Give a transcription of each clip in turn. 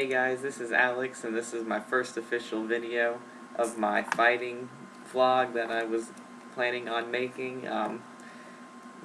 Hey guys, this is Alex, and this is my first official video of my fighting vlog that I was planning on making.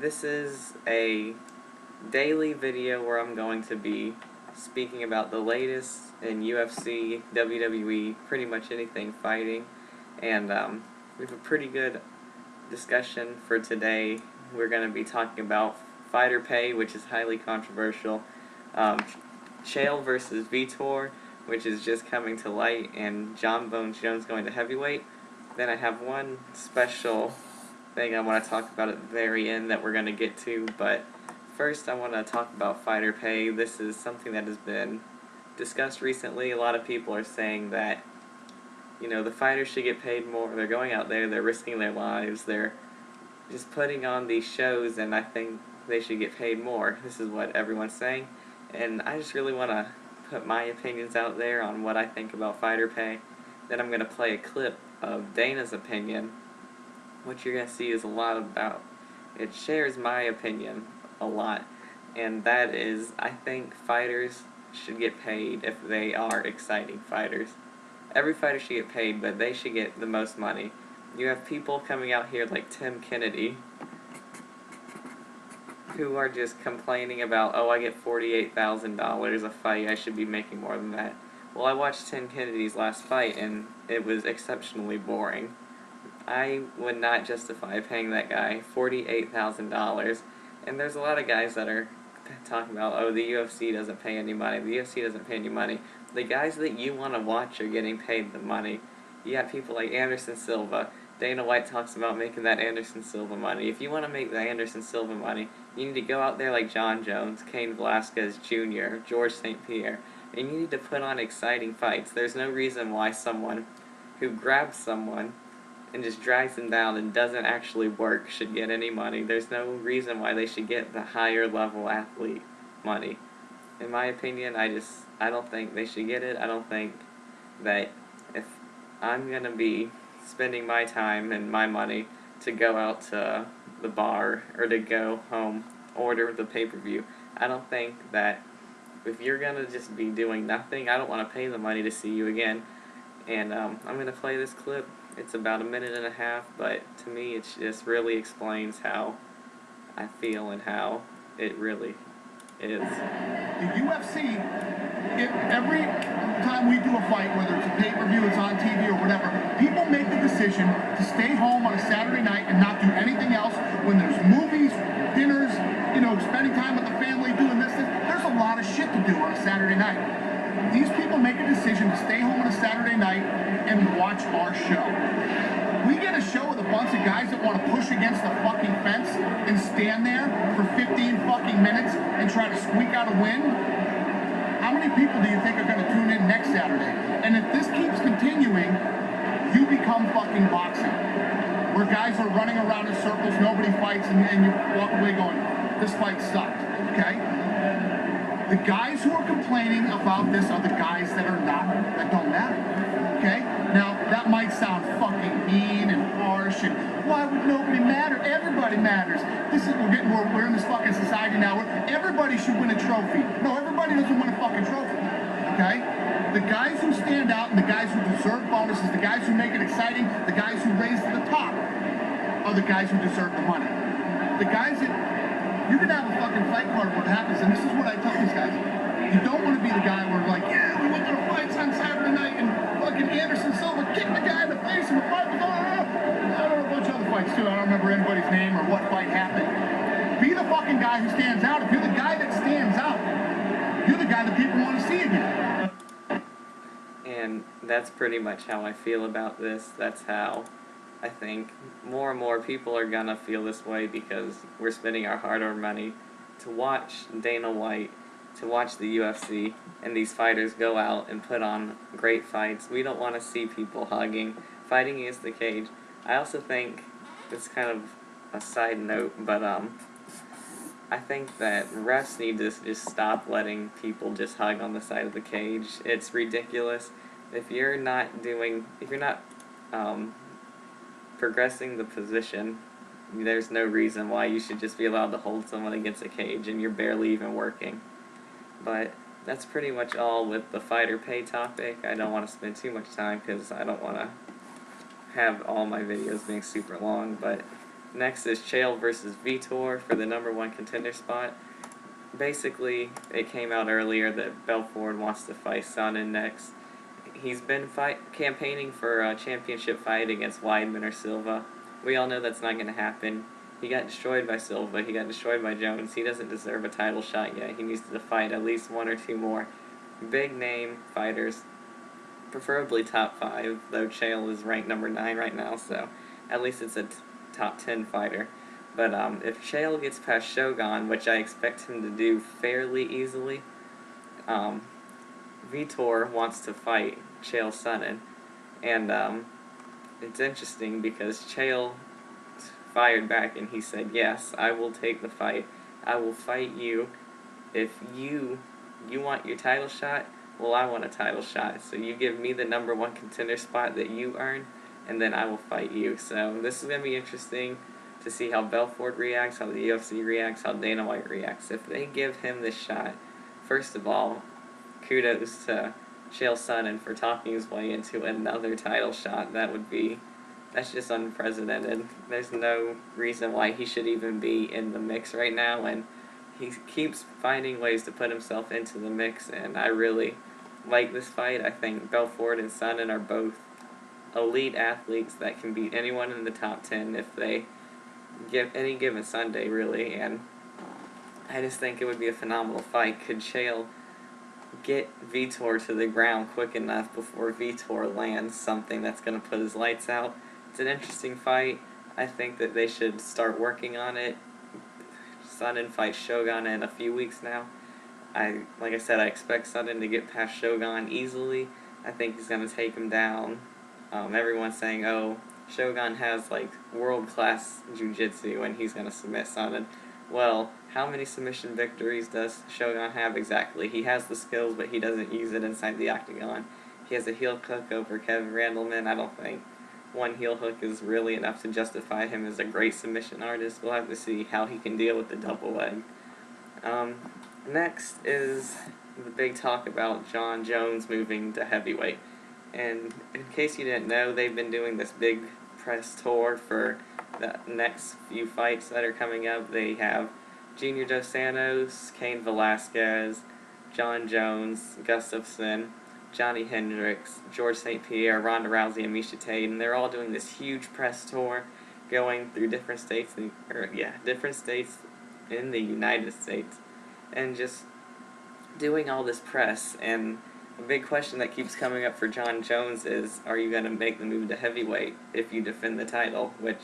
This is a daily video where I'm going to be speaking about the latest in UFC, WWE, pretty much anything fighting, and we have a pretty good discussion for today. We're going to be talking about fighter pay, which is highly controversial, Chael versus Vitor, which is just coming to light, and John Bones Jones going to heavyweight. Then I have one special thing I want to talk about at the very end that we're going to get to, but first I want to talk about fighter pay. This is something that has been discussed recently. A lot of people are saying that, you know, the fighters should get paid more. They're going out there, they're risking their lives, they're just putting on these shows, and I think they should get paid more. This is what everyone's saying. And I just really want to put my opinions out there on what I think about fighter pay. Then I'm going to play a clip of Dana's opinion. What you're going to see is a lot about, it shares my opinion a lot. And that is, I think fighters should get paid if they are exciting fighters. Every fighter should get paid, but they should get the most money. You have people coming out here like Tim Kennedy, who are just complaining about, oh, I get $48,000 a fight, I should be making more than that. Well, I watched Tim Kennedy's last fight, and it was exceptionally boring. I would not justify paying that guy $48,000, and there's a lot of guys that are talking about, oh, the UFC doesn't pay any money, the UFC doesn't pay any money. The guys that you want to watch are getting paid the money. You have people like Anderson Silva. Dana White talks about making that Anderson Silva money. If you want to make the Anderson Silva money, you need to go out there like John Jones, Cain Velasquez Jr., George St-Pierre, and you need to put on exciting fights. There's no reason why someone who grabs someone and just drags them down and doesn't actually work should get any money. There's no reason why they should get the higher level athlete money. In my opinion, I don't think they should get it. I don't think that if I'm going to be spending my time and my money to go out to the bar or to go home, order the pay-per-view, I don't think that if you're going to just be doing nothing, I don't want to pay the money to see you again. And I'm going to play this clip. It's about a minute and a half, but to me it just really explains how I feel and how it really is. The UFC, every time we do a fight, whether it's a pay-per-view, it's on TV or whatever, people make the decision to stay home on a Saturday night and not do anything else when there's movies, dinners, you know, spending time with the family, doing this. There's a lot of shit to do on a Saturday night. These people make a decision to stay home on a Saturday night and watch our show. We get a show with a bunch of guys that want to push against the fucking fence and stand there for 15 fucking minutes and try to squeak out a win. How many people do you think are going to tune in next Saturday? And if this keeps continuing, you become fucking boxing, where guys are running around in circles, nobody fights, and you walk away going, this fight sucked, okay? The guys who are complaining about this are the guys that don't matter, okay? Now, that might sound fucking mean and harsh, and why would nobody matter? Everybody matters. We're in this fucking society now where everybody should win a trophy. No, everybody doesn't win a fucking trophy, okay? The guys who stand out and the guys who deserve bonuses, the guys who make it exciting, the guys who raise to the top are the guys who deserve the money. The guys that, you can have a fucking fight card what happens, and this is what I tell these guys. You don't want to be the guy where like, yeah, we went to the fights on Saturday night and fucking Anderson Silva kicked the guy in the face and the fight was on. I don't know a bunch of other fights too. I don't remember anybody's name or what fight happened. Be the fucking guy who stands out. If you're the guy that stands out, you're the guy that people want to see again. And that's pretty much how I feel about this. That's how I think more and more people are gonna feel this way, because we're spending our hard-earned money to watch Dana White, to watch the UFC, and these fighters go out and put on great fights. We don't want to see people hugging, fighting against the cage. I also think, it's kind of a side note, but I think that refs need to just stop letting people just hug on the side of the cage. It's ridiculous. If you're not progressing the position, there's no reason why you should just be allowed to hold someone against a cage and you're barely even working. But that's pretty much all with the fighter pay topic. I don't want to spend too much time because I don't want to have all my videos being super long, but next is Chael versus Vitor for the #1 contender spot. Basically, it came out earlier that Belfort wants to fight Sonnen next. He's been campaigning for a championship fight against Weidman or Silva. We all know that's not going to happen. He got destroyed by Silva, he got destroyed by Jones. He doesn't deserve a title shot yet. He needs to fight at least 1 or 2 more big name fighters, preferably top 5, though Chael is ranked #9 right now, so at least it's a top 10 fighter. But if Chael gets past Shogun, which I expect him to do fairly easily, Vitor wants to fight Chael Sonnen. And it's interesting because Chael fired back and he said, yes, I will take the fight. I will fight you. If you want your title shot, well, I want a title shot. So you give me the #1 contender spot that you earn, and then I will fight you. So this is going to be interesting to see how Belfort reacts, how the UFC reacts, how Dana White reacts. If they give him this shot, first of all, kudos to Chael Sonnen for talking his way into another title shot. That's just unprecedented. There's no reason why he should even be in the mix right now, and he keeps finding ways to put himself into the mix, and I really like this fight. I think Belfort and Sonnen are both elite athletes that can beat anyone in the top 10 if they give any given Sunday, really, and I just think it would be a phenomenal fight. Could Chael get Vitor to the ground quick enough before Vitor lands something that's going to put his lights out? It's an interesting fight. I think that they should start working on it. Sonnen fights Shogun in a few weeks now. Like I said, I expect Sonnen to get past Shogun easily. I think he's going to take him down. Everyone's saying, oh, Shogun has like world-class jiu-jitsu and he's going to submit Sonnen. Well, how many submission victories does Shogun have exactly? He has the skills, but he doesn't use it inside the octagon. He has a heel hook over Kevin Randleman. I don't think one heel hook is really enough to justify him as a great submission artist. We'll have to see how he can deal with the double leg. Next is the big talk about Jon Jones moving to heavyweight. And in case you didn't know, they've been doing this big press tour for the next few fights that are coming up. They have Junior Dos Santos, Cain Velasquez, Jon Jones, Gustafsson, Johnny Hendricks, George St-Pierre, Ronda Rousey, and Miesha Tate, and they're all doing this huge press tour, going through different states in the United States, and just doing all this press. And a big question that keeps coming up for Jon Jones is, are you going to make the move to heavyweight if you defend the title? Which,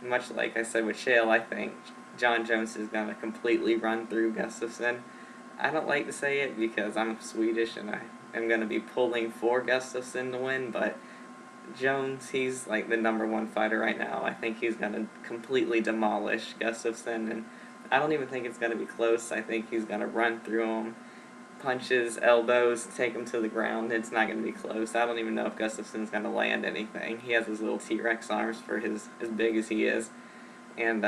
much like I said with Chael, I think Jon Jones is going to completely run through Gustafsson. I don't like to say it because I'm Swedish and I am going to be pulling for Gustafsson to win, but Jones, he's like the #1 fighter right now. I think he's going to completely demolish Gustafsson, and I don't even think it's going to be close. I think he's going to run through him, punches, elbows, take him to the ground. It's not going to be close. I don't even know if Gustafsson's going to land anything. He has his little T-Rex arms for as big as he is. And,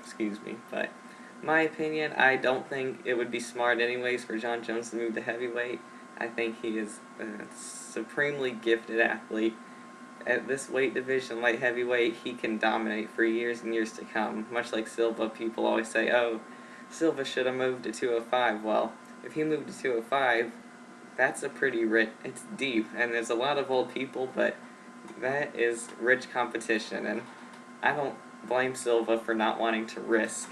excuse me, but my opinion, I don't think it would be smart anyways for Jon Jones to move to heavyweight. I think he is a supremely gifted athlete. At this weight division, light heavyweight, he can dominate for years and years to come. Much like Silva, people always say, oh, Silva should have moved to 205. Well, if he moved to 205, that's a pretty rich, it's deep, and there's a lot of old people, but that is rich competition, and I don't blame Silva for not wanting to risk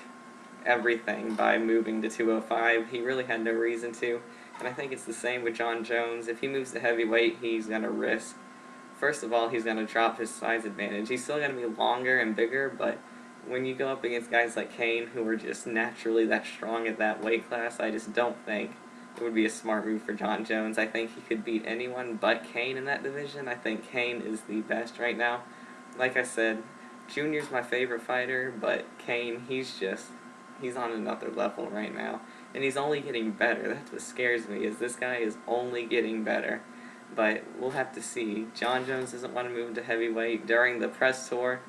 everything by moving to 205. He really had no reason to, and I think it's the same with Jon Jones. If he moves to heavyweight, he's going to risk. First of all, he's going to drop his size advantage. He's still going to be longer and bigger, but when you go up against guys like Cain, who are just naturally that strong at that weight class, I just don't think it would be a smart move for Jon Jones. I think he could beat anyone but Cain in that division. I think Cain is the best right now. Like I said, Junior's my favorite fighter, but Cain, he's on another level right now. And he's only getting better. That's what scares me, is this guy is only getting better. But we'll have to see. Jon Jones doesn't want to move to heavyweight. During the press tour,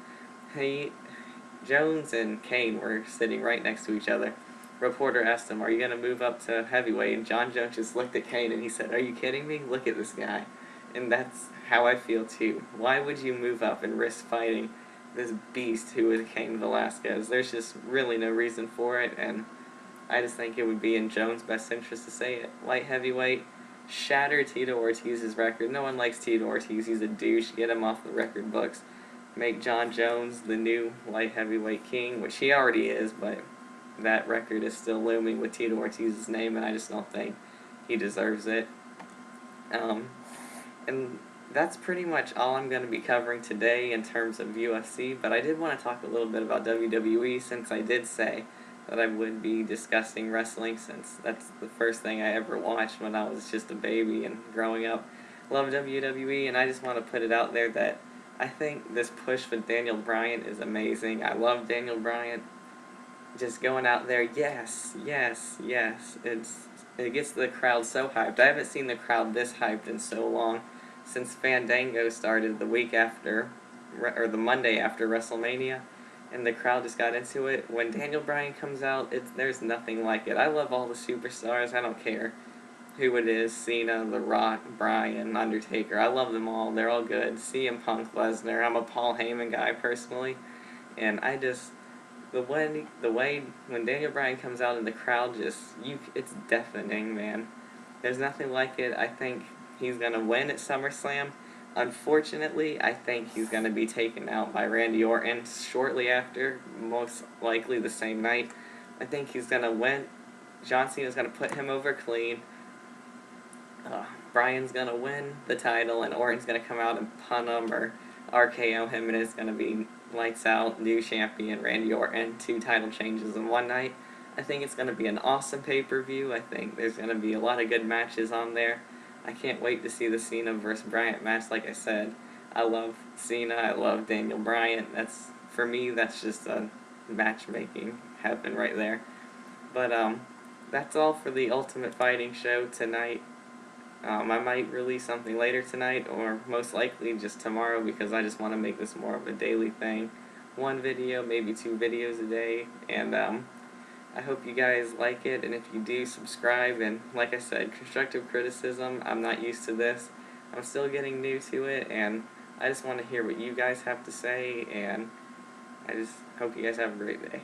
Jones and Cain were sitting right next to each other. reporter asked him, "Are you going to move up to heavyweight?" And John Jones just looked at Kane and he said, "Are you kidding me? Look at this guy." And that's how I feel too. Why would you move up and risk fighting this beast who is Cain Velasquez? There's just really no reason for it, and I just think it would be in Jones' best interest to say it. Light heavyweight, shatter Tito Ortiz's record. No one likes Tito Ortiz. He's a douche. Get him off the record books. Make John Jones the new light heavyweight king, which he already is, but that record is still looming with Tito Ortiz's name, and I just don't think he deserves it. And that's pretty much all I'm going to be covering today in terms of UFC, but I did want to talk a little bit about WWE, since I did say that I would be discussing wrestling, since that's the first thing I ever watched when I was just a baby and growing up. Love WWE, and I just want to put it out there that I think this push with Daniel Bryan is amazing. I love Daniel Bryan. Just going out there, yes, yes, yes. It gets the crowd so hyped. I haven't seen the crowd this hyped in so long, since Fandango started the week after, or the Monday after WrestleMania, and the crowd just got into it. When Daniel Bryan comes out, there's nothing like it. I love all the superstars. I don't care who it is, Cena, The Rock, Bryan, Undertaker. I love them all. They're all good. CM Punk, Lesnar. I'm a Paul Heyman guy personally, and I just, the way when Daniel Bryan comes out and the crowd it's deafening, man. There's nothing like it. I think he's gonna win at SummerSlam. Unfortunately, I think he's gonna be taken out by Randy Orton shortly after, most likely the same night. I think he's gonna win. John Cena's gonna put him over clean. Bryan's gonna win the title, and Orton's gonna come out and pun him or RKO him, and it's gonna be lights out, new champion, Randy Orton, 2 title changes in one night. I think it's gonna be an awesome pay-per-view. I think there's gonna be a lot of good matches on there. I can't wait to see the Cena versus Bryan match. Like I said, I love Cena, I love Daniel Bryan. For me, that's just a matchmaking heaven right there. But that's all for the Ultimate Fighting show tonight. I might release something later tonight, or most likely just tomorrow, because I just want to make this more of a daily thing. 1 video, maybe 2 videos a day, and I hope you guys like it, and if you do, subscribe. And like I said, constructive criticism, I'm not used to this. I'm still getting new to it, and I just want to hear what you guys have to say, and I just hope you guys have a great day.